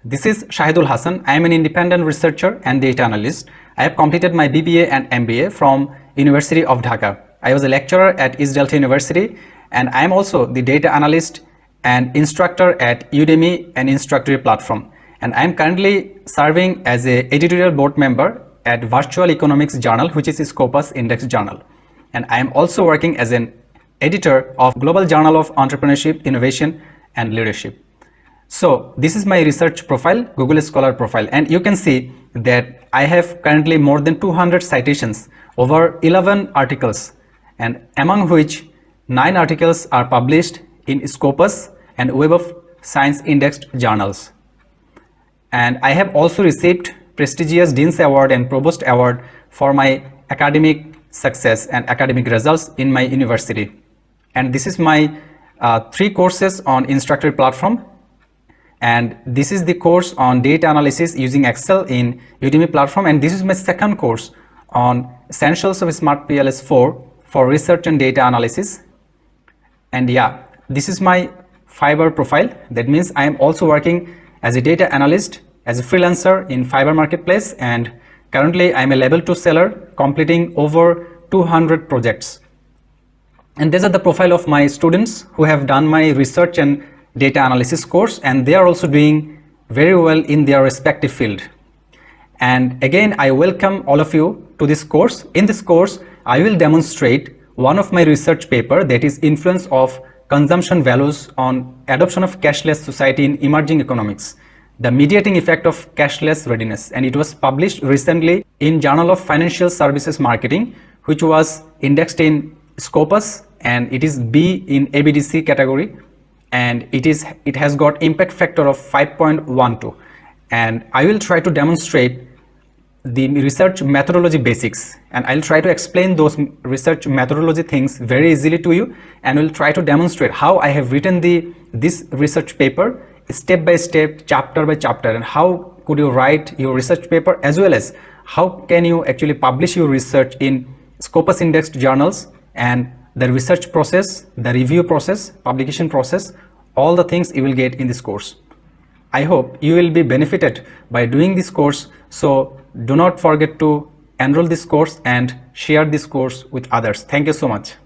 This is Shahidul Hassan. I am an independent researcher and data analyst. I have completed my BBA and MBA from University of Dhaka. I was a lecturer at East Delta University, and I am also the data analyst and instructor at Udemy and Instructor platform. And I am currently serving as an editorial board member at Virtual Economics Journal, which is Scopus Index Journal. And I am also working as an editor of Global Journal of Entrepreneurship, Innovation and Leadership. So this is my research profile, Google Scholar profile, and you can see that I have currently more than 200 citations, over 11 articles, and among which 9 articles are published in Scopus and Web of Science indexed journals. And I have also received prestigious Dean's Award and Provost Award for my academic success and academic results in my university. And this is my 3 courses on Instructor platform. And this is the course on data analysis using Excel in Udemy platform, and this is my 2nd course on Essentials of Smart PLS 4 for research and data analysis. And yeah, this is my Fiverr profile. That means I am also working as a data analyst, as a freelancer in Fiverr marketplace, and currently I am a level 2 seller completing over 200 projects. And these are the profile of my students who have done my research and data analysis course, and they are also doing very well in their respective field. And again, I welcome all of you to this course. In this course, I will demonstrate one of my research paper, that is influence of consumption values on adoption of cashless society in emerging economics, the mediating effect of cashless readiness, and it was published recently in Journal of Financial Services Marketing, which was indexed in Scopus, and it is B in ABDC category. And it has got impact factor of 5.12, and I will try to demonstrate the research methodology basics, and I'll try to explain those research methodology things very easily to you, and will try to demonstrate how I have written this research paper step by step, chapter by chapter, and how could you write your research paper, as well as how can you actually publish your research in Scopus indexed journals, and the research process, the review process, publication process, all the things you will get in this course. I hope you will be benefited by doing this course, so do not forget to enroll this course and share this course with others. Thank you so much.